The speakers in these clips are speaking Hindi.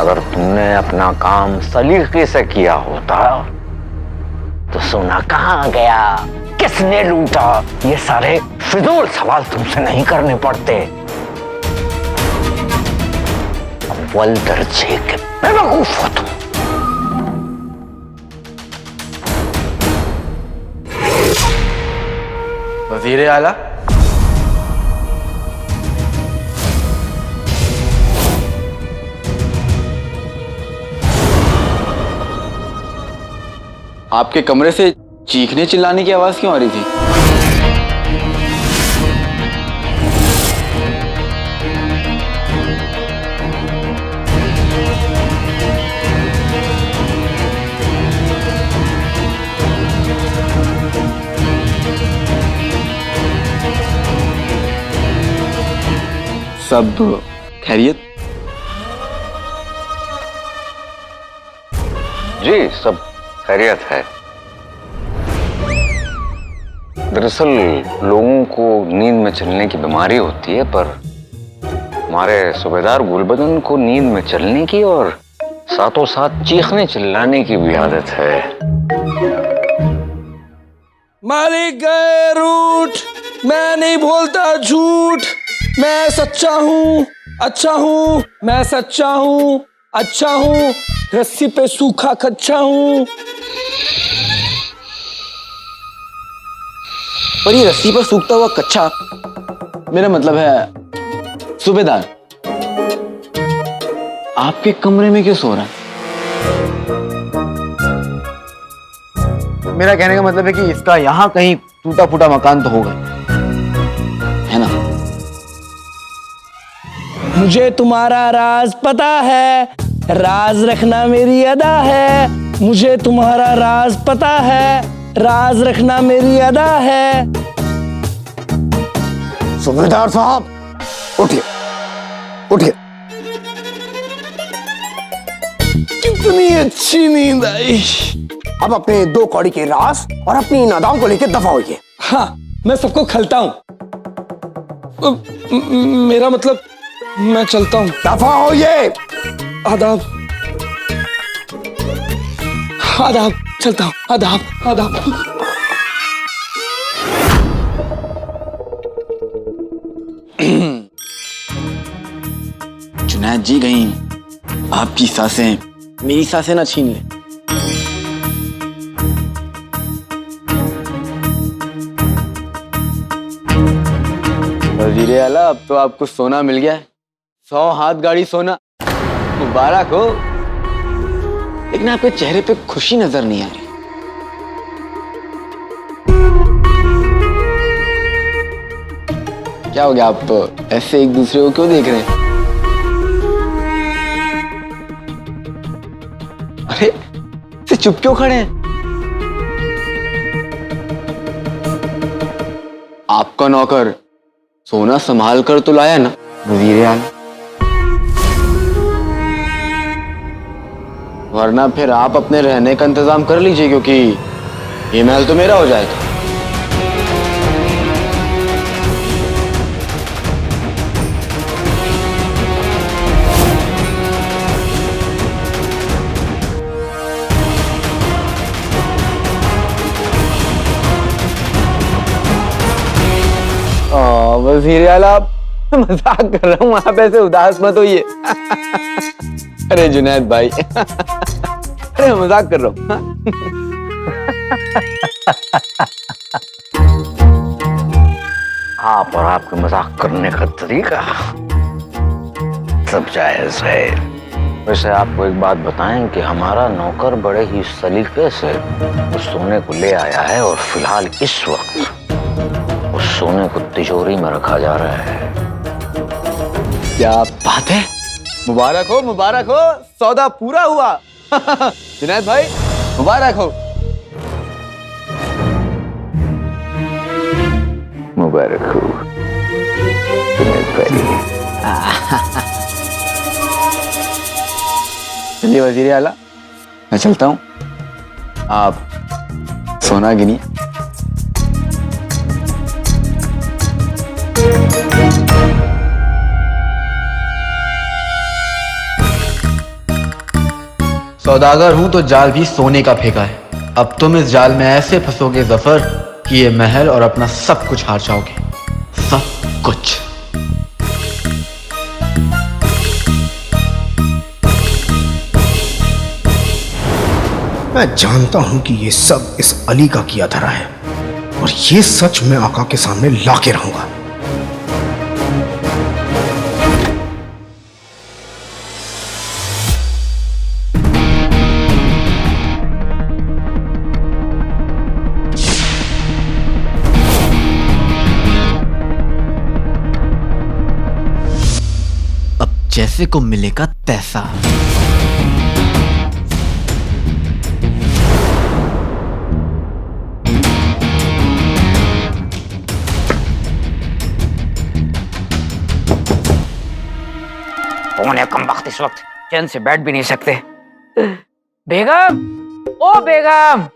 अगर तुमने अपना काम सलीके से किया होता तो सोना कहाँ गया, किसने लूटा, ये सारे फिजूल सवाल तुमसे नहीं करने पड़ते। अव्वल दर्जे के बेवकूफ हो तुम। वजीर आला, आपके कमरे से चीखने चिल्लाने की आवाज क्यों आ रही थी? सब खैरियत? जी सब खैरियत है। दरअसल लोगों को नींद में चलने की बीमारी होती है, पर हमारे सूबेदार गुलबदन को नींद में चलने की और साथों साथ चीखने चिल्लाने की भी आदत है। मालिक गए रूठ, मैं नहीं बोलता झूठ, मैं सच्चा हूँ, अच्छा हूँ, मैं सच्चा हूँ, अच्छा हूँ, रस्सी पे सूखा कच्चा हूँ। पर ये रस्सी पर सूखता हुआ कच्चा, मेरा मतलब है सूबेदार, आपके कमरे में क्यों सो रहा है? मेरा कहने का मतलब है कि इसका यहां कहीं टूटा फूटा मकान तो होगा, है ना? मुझे तुम्हारा राज पता है, राज रखना मेरी अदा है। मुझे तुम्हारा राज पता है, राज रखना मेरी अदा है। सूबेदार साहब उठिए, उठिए। कितनी अच्छी नींद आई। अब अपने 2 कौड़ी के राज और अपनी इन अदाओं को लेकर दफा होइए। हाँ, मैं सबको खलता हूँ। मेरा मतलब मैं चलता हूँ। दफा होइए। आदाब, आदाब, चलता हूँ। आदाब, आदाब। जुनैद जी, कहीं आपकी सांसें मेरी सांसें ना छीन ले। वजीर आला, अब तो आपको सोना मिल गया है, 100 हाथ गाड़ी सोना, मुबारक हो। लेकिन आपके चेहरे पे खुशी नजर नहीं आ रही। क्या हो गया, आप ऐसे एक दूसरे को क्यों देख रहे हैं? अरे से चुप क्यों खड़े हैं? आपका नौकर सोना संभाल कर तो लाया ना वजीर आला, वरना फिर आप अपने रहने का इंतजाम कर लीजिए, क्योंकि ये महल तो मेरा हो जाएगा। वजीर आला, मजाक कर रहा हूँ, आप ऐसे उदास मत होइए। अरे जुनैद भाई, अरे मजाक कर रहा हूँ। आप और आपके मजाक करने का तरीका सब जायज है। वैसे आपको एक बात बताएं कि हमारा नौकर बड़े ही सलीके से उस सोने को ले आया है और फिलहाल इस वक्त उस सोने को तिजोरी में रखा जा रहा है। क्या बात है, मुबारक हो, मुबारक हो, सौदा पूरा हुआ। जुनैद भाई मुबारक हो। मुबारक हो जुनैद भाई। चलिए वजीर आला, मैं चलता हूँ, आप सोना गिनिए। सौदागर हूं तो जाल भी सोने का फेंका है। अब तुम इस जाल में ऐसे फंसोगे जफर कि ये महल और अपना सब कुछ हार जाओगे, सब कुछ। मैं जानता हूं कि ये सब इस अली का किया धरा है और ये सच मैं आका के सामने लाके रहूंगा। अब जैसे को मिलेगा तैसा। कौन है कम वक्त इस वक्त चैन से बैठ भी नहीं सकते। बेगम, ओ बेगम,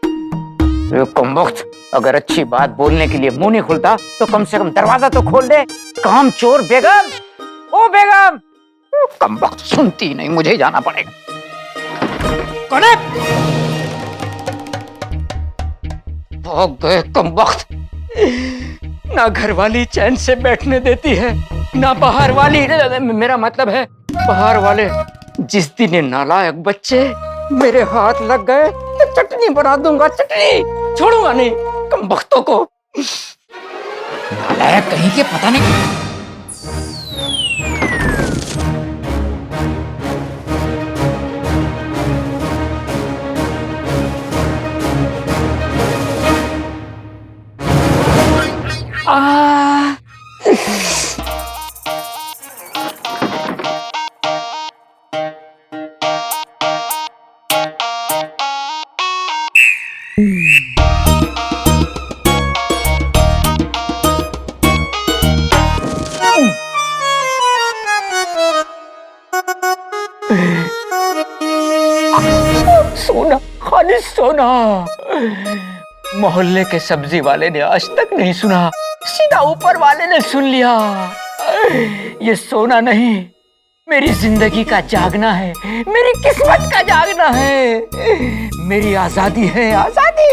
कम वक्त अगर अच्छी बात बोलने के लिए मुंह नहीं खुलता तो कम से कम दरवाजा तो खोल दे। काम चोर बेगम, ओ बेगम, कम वक्त सुनती नहीं, मुझे ही जाना पड़ेगा। कौन है? भोग गए कम वक्त, ना घर वाली चैन से बैठने देती है ना बाहर वाली, मेरा मतलब है बाहर वाले। जिस दिन ये नालायक बच्चे मेरे हाथ लग गए तो चटनी बना दूंगा, चटनी छोड़ूंगा नहीं कम वक्तों को। नालायक कहीं के पता नहीं। सोना, खाली सोना। मोहल्ले के सब्जी वाले ने आज तक नहीं सुना, सीधा ऊपर वाले ने सुन लिया। ये सोना नहीं, मेरी जिंदगी का जागना है, मेरी किस्मत का जागना है, मेरी आजादी है, आजादी।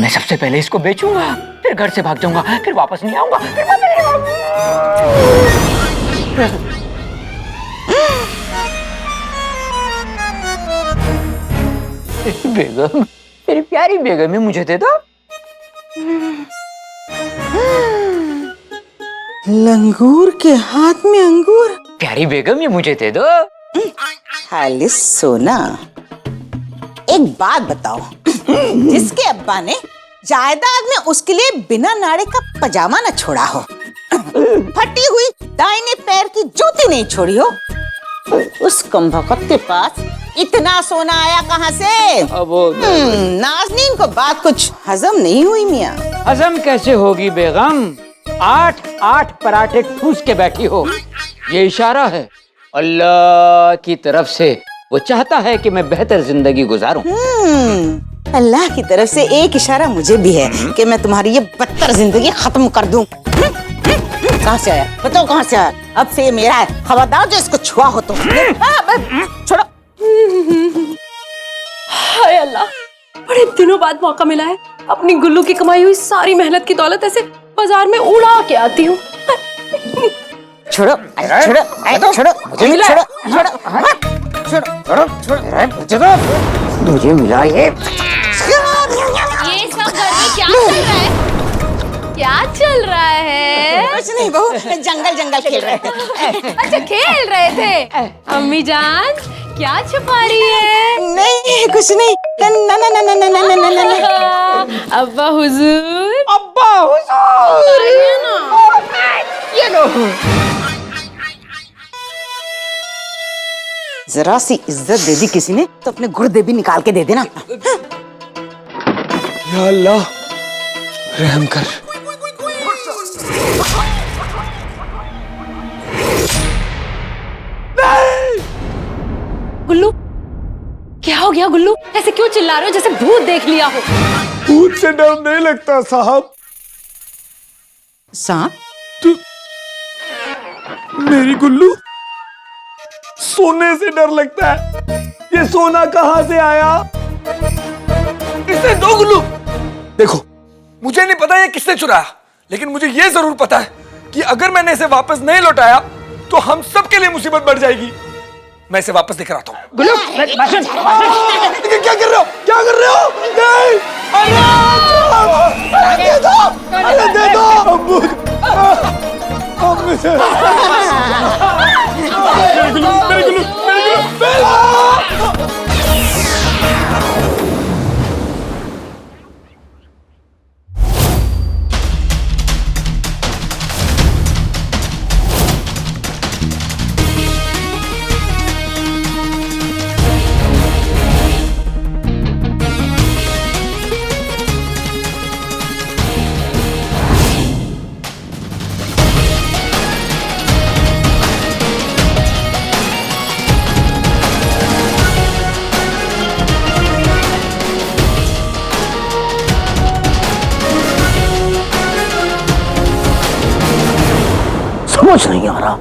मैं सबसे पहले इसको बेचूंगा, फिर घर से भाग जाऊंगा, फिर वापस नहीं आऊंगा, फिर वापस नहीं आऊंगा। बेगम, मेरी प्यारी बेगम है, मुझे दे दो। लंगूर के हाथ में अंगूर। प्यारी बेगम, ये मुझे दे दो। खाली सोना। एक बात बताओ, जिसके अब्बा ने जायदाद में उसके लिए बिना नाड़े का पजामा न छोड़ा हो, फटी हुई दाहिने पैर की जूती नहीं छोड़ी हो, उस कमबख्त के पास इतना सोना आया कहाँ से? अब नाज़नीन को बात कुछ हजम नहीं हुई मियाँ। हजम कैसे होगी बेगम? 8 पराठे ठूस के बैठी हो। ये इशारा है अल्लाह की तरफ से, वो चाहता है कि मैं बेहतर जिंदगी गुजारूं। अल्लाह की तरफ से एक इशारा मुझे भी है कि मैं तुम्हारी ये बदतर जिंदगी खत्म कर दूं। कहाँ से आया? बताओ कहाँ से आया? अब से ये मेरा है, खबरदार जो इसको छुआ हो तो। छोड़ो। हाय अल्लाह, बड़े दिनों बाद मौका मिला है अपनी गुल्लू की कमाई हुई सारी मेहनत की दौलत ऐसे बाजार में उड़ा के आती हूँ। छोड़ो, छोड़ो, छोड़ो, मुझे मिला, छोड़ो, मुझे मिला ये। सब घर में क्या चल रहा है? क्या चल रहा है? कुछ नहीं बहू, जंगल जंगल खेल रहे थे। अच्छा खेल रहे थे। अम्मी जान क्या छुपा रही है? नहीं कुछ नहीं। ना ना ना ना ना ना ना ना ना। अब्बा हुजूर, अब्बा हुजूर, आइए ना। ये लो। जरा सी इज्जत दे दी किसी ने तो अपने गुर्दे भी निकाल के दे देना। या अल्लाह रहम कर। गुल्लू, क्या हो गया गुल्लू? ऐसे क्यों चिल्ला रहे हो जैसे भूत देख लिया हो? भूत से डर नहीं लगता साहब। सांप? मेरी गुल्लू सोने से डर लगता है। ये सोना कहां से आया? इसने 2 गुल्लू। देखो, मुझे नहीं पता ये किसने चुराया, लेकिन मुझे ये जरूर पता है कि अगर मैंने इसे वापस नहीं लौटाया तो हम सबके लिए मुसीबत बढ़ जाएगी। मैं इसे वापस लेकर आता हूँ। गुल्लू, क्या कर रहे हो? क्या कर रहे हो? नहीं! अरे दे दो! अरे दे दो! अब्बू! मेरे गुल्लू, मेरे गुल्लू, मेरे गुल्लू! समझ नहीं आ रहा।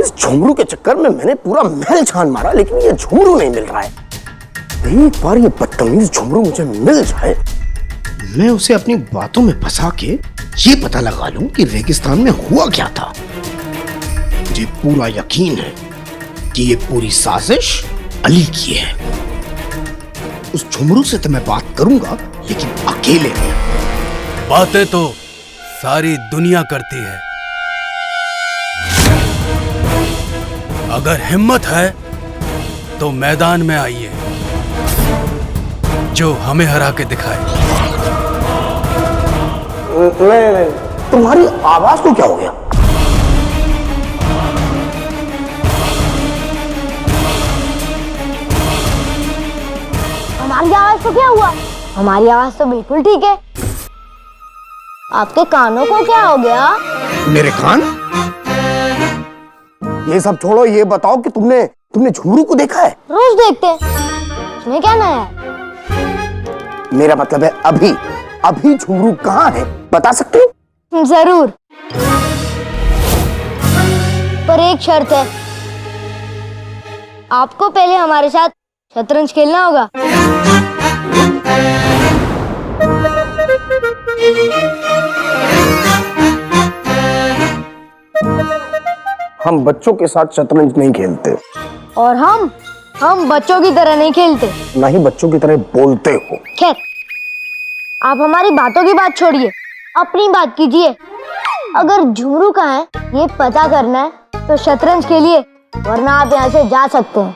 इस झुमरू के चक्कर में मैंने पूरा महल छान मारा, लेकिन ये झुमरू नहीं मिल रहा है। एक बार ये बदतमीज झुमरू मुझे मिल जाए, मैं उसे अपनी बातों में फंसा के ये पता लगा लूं कि रेगिस्तान में हुआ क्या था। मुझे पूरा यकीन है कि ये पूरी साजिश अली की है। उस झुमरू से तो मैं बात करूंगा, लेकिन अकेले में। बातें तो सारी दुनिया करती है, अगर हिम्मत है तो मैदान में आइए, जो हमें हरा के दिखाए। तुम्हारी आवाज को क्या हो गया? हमारी आवाज को क्या हुआ? हमारी आवाज तो बिल्कुल ठीक है। आपके कानों को क्या हो गया? मेरे कान? ये सब छोड़ो, ये बताओ कि तुमने झुमरू को देखा है? रोज देखते हैं, इसमें क्या नया है? मेरा मतलब है अभी झुमरू कहाँ है, बता सकते हो? जरूर, पर एक शर्त है। आपको पहले हमारे साथ शतरंज खेलना होगा। हम बच्चों के साथ शतरंज नहीं खेलते। और हम बच्चों की तरह नहीं खेलते। ना ही बच्चों की तरह बोलते हो। खैर, आप हमारी बातों की बात छोड़िए, अपनी बात कीजिए। अगर झुमरू कहाँ है ये पता करना है तो शतरंज खेलिए, वरना आप यहाँ से जा सकते हैं।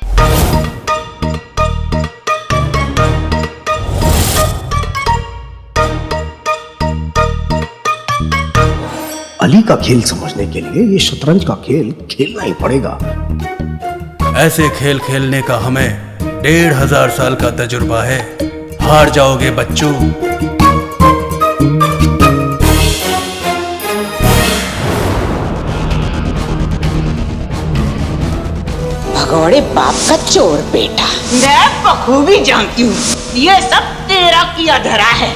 अली का खेल समझने के लिए ये शतरंज का खेल खेलना ही पड़ेगा। ऐसे खेल खेलने का हमें 1500 साल का तजुर्बा है। हार जाओगे बच्चों। भगोड़े बाप का चोर बेटा। मैं बखूबी जानती हूँ ये सब तेरा किया धरा है।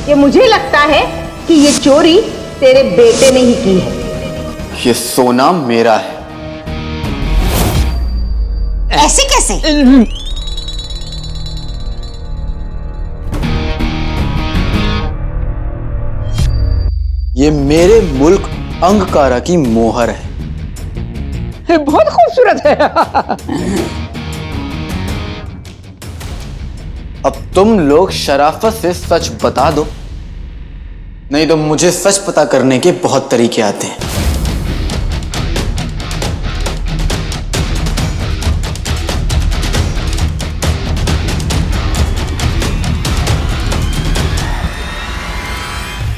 ये मुझे लगता है कि ये चोरी तेरे बेटे ने ही की है। ये सोना मेरा है। ऐसे कैसे? ये मेरे मुल्क अंगकारा की मोहर है। बहुत खूबसूरत है। अब तुम लोग शराफत से सच बता दो, नहीं तो मुझे सच पता करने के बहुत तरीके आते हैं।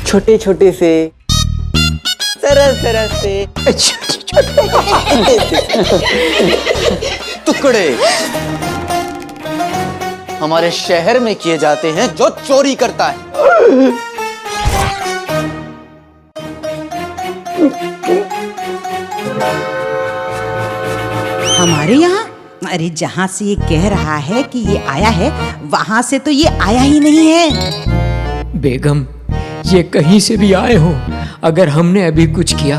छोटे छोटे से, सरस सरस से, टुकड़े हमारे शहर में किए जाते हैं जो चोरी करता है। हमारे यहाँ? अरे जहाँ से ये कह रहा है कि ये आया है, वहां से तो ये आया ही नहीं है। बेगम, ये कहीं से भी आए हो, अगर हमने अभी कुछ किया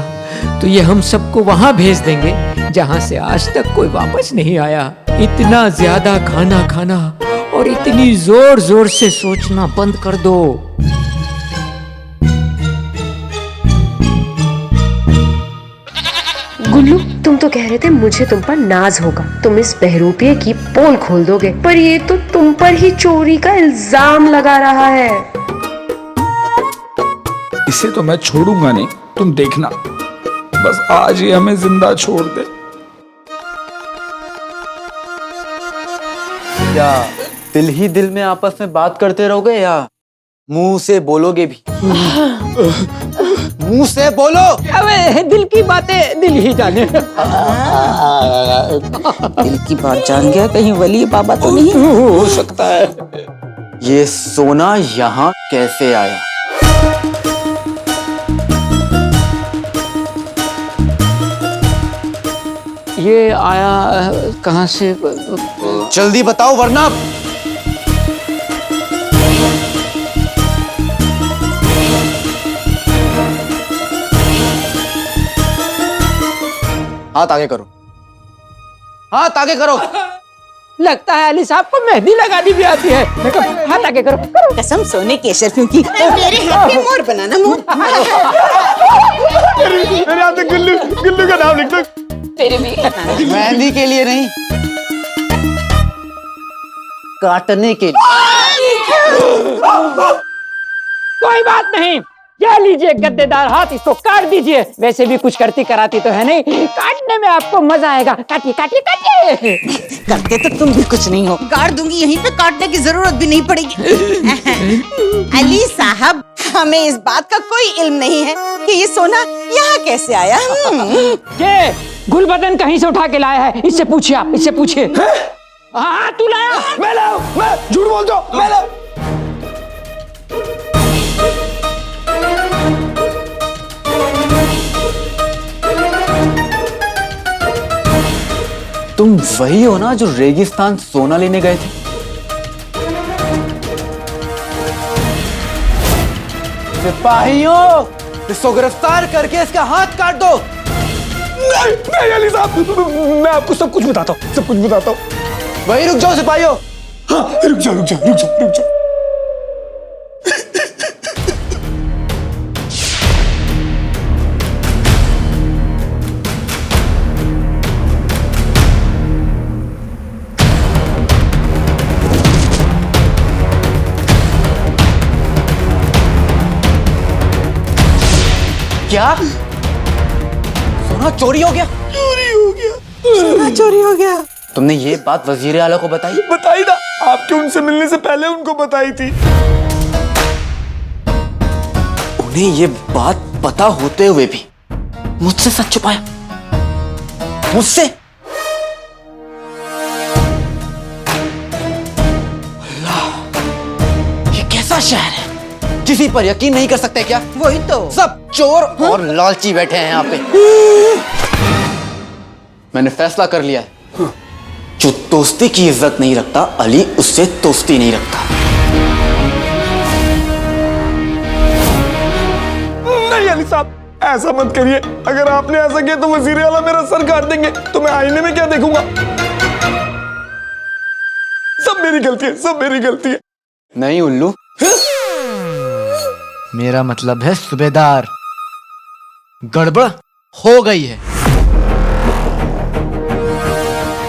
तो ये हम सबको वहां भेज देंगे जहां से आज तक कोई वापस नहीं आया। इतना ज्यादा खाना खाना और इतनी जोर जोर से सोचना बंद कर दो। गुल्लू, तुम तो कह रहे थे मुझे तुम पर नाज होगा, तुम इस बहरूपिये की पोल खोल दोगे, पर ये तो तुम पर ही चोरी का इल्जाम लगा रहा है। इसे तो मैं छोड़ूंगा नहीं, तुम देखना। बस आज ही हमें जिंदा छोड़ दे। क्या दिल ही दिल में आपस में बात करते रहोगे या मुंह से बोलोगे भी? मुंह से बोलो। अबे दिल की बातें दिल ही जाने। दिल की बात जान गया, कहीं वली बाबा तो नहीं हो सकता है। ये सोना यहाँ कैसे आया? ये आया कहाँ से? जल्दी बताओ वरना। हाथ आगे करो, हाथ आगे करो। लगता है अली साहब को मेहंदी लगानी भी आती है। हाथ आगे करो। कसम सोने के शर्फियों की। मेरे हाथ में मोर बनाना, मोर। मेरे हाथ में गुल्लू, गुल्लू का नाम लिख दो। तेरे भी मेहंदी के लिए नहीं, काटने के लिए। कोई बात नहीं, ये लीजिए गद्देदार हाथ, इसको काट दीजिए। वैसे भी कुछ करती कराती तो है नहीं, काटने में आपको मजा आएगा। काटिए काटिए काटिए। करते तो तुम भी कुछ नहीं हो, काट दूंगी, यहीं पे काटने की जरूरत भी नहीं पड़ेगी। अली साहब, हमें इस बात का कोई इल्म नहीं है कि ये सोना यहाँ कैसे आया। ये गुलबदन कहीं से उठा के लाया है, इससे पूछिए आप, इससे पूछिए। हाँ तू लाया? मैं लाया, मैं झूठ बोलता हूँ, मैं लाया। तुम वही हो ना जो रेगिस्तान सोना लेने गए थे? सिपाहियों, इसको गिरफ्तार करके इसका हाथ काट दो। नहीं अली साहब, मैं आपको सब कुछ बताता हूँ, सब कुछ बताता हूँ। वही रुक जाओ सिपाहियों। हाँ रुक जाओ, रुक जाओ, रुक जाओ, रुक जाओ। क्या सोना चोरी हो गया? चोरी हो गया, सोना चोरी हो गया। तुमने ये बात वजीर आला को बताई? बताई था, आपके उनसे मिलने से पहले उनको बताई थी। उन्हें ये बात पता होते हुए भी मुझसे सच छुपाया? मुझसे? अल्लाह, ये कैसा शहर है? किसी पर यकीन नहीं कर सकते क्या? वही तो, सब चोर और लालची बैठे हैं यहाँ पे। मैंने फैसला कर लिया है, जो दोस्ती की इज्जत नहीं रखता, अली उससे दोस्ती नहीं रखता। नहीं अली साहब, ऐसा मत करिए। अगर आपने ऐसा किया तो वजीर आला मेरा सर काट देंगे, तो मैं आईने में क्या देखूंगा? सब मेरी गलती है, सब मेरी गलती है। नहीं उल्लू, मेरा मतलब है सूबेदार, गड़बड़ हो गई है।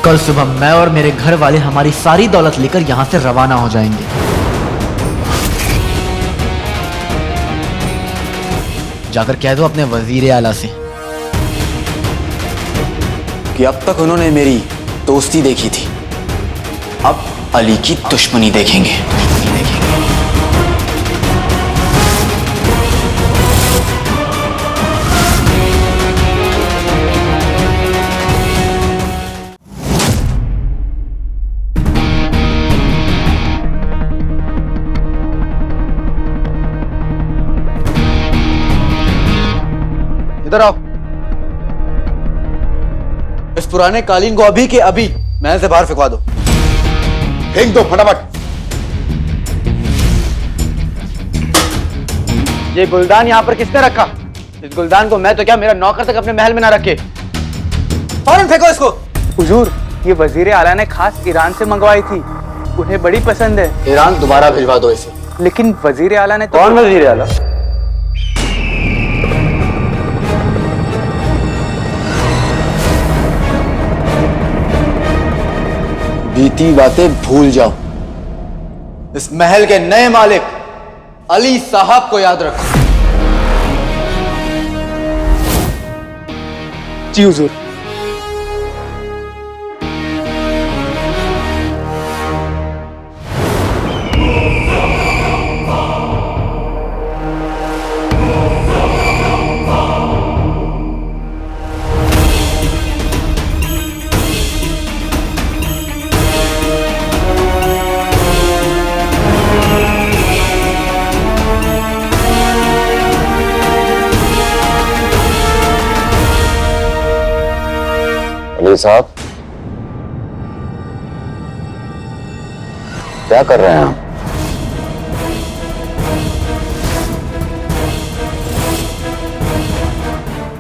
कल सुबह मैं और मेरे घर वाले हमारी सारी दौलत लेकर यहां से रवाना हो जाएंगे। जाकर कह दो अपने वजीर आला से कि अब तक उन्होंने मेरी दोस्ती देखी थी, अब अली की दुश्मनी देखेंगे। इधर आओ। इस पुराने कालीन को अभी के अभी महल से बाहर फेंकवा दो। फेंक दो फटाफट। ये गुलदान यहाँ पर किसने रखा? इस गुलदान को मैं तो क्या, मेरा नौकर तक अपने महल में ना रखे। फौरन फेंको इसको। हुजूर, ये वजीर आला ने खास ईरान से मंगवाई थी, उन्हें बड़ी पसंद है। ईरान दोबारा भिजवा दो इसे। लेकिन वजीर आला ने तो... कौन वजीर आला? बीती बातें भूल जाओ। इस महल के नए मालिक अली साहब को याद रखो। जी हुजूर। अली साहब, क्या कर रहे हैं आप?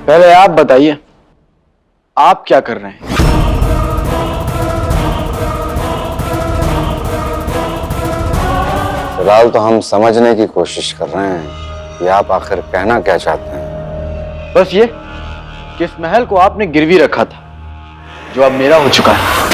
पहले आप बताइए, आप क्या कर रहे हैं? फिलहाल तो हम समझने की कोशिश कर रहे हैं कि आप आखिर कहना क्या चाहते हैं। बस ये कि इस महल को आपने गिरवी रखा था, जो अब मेरा हो चुका है।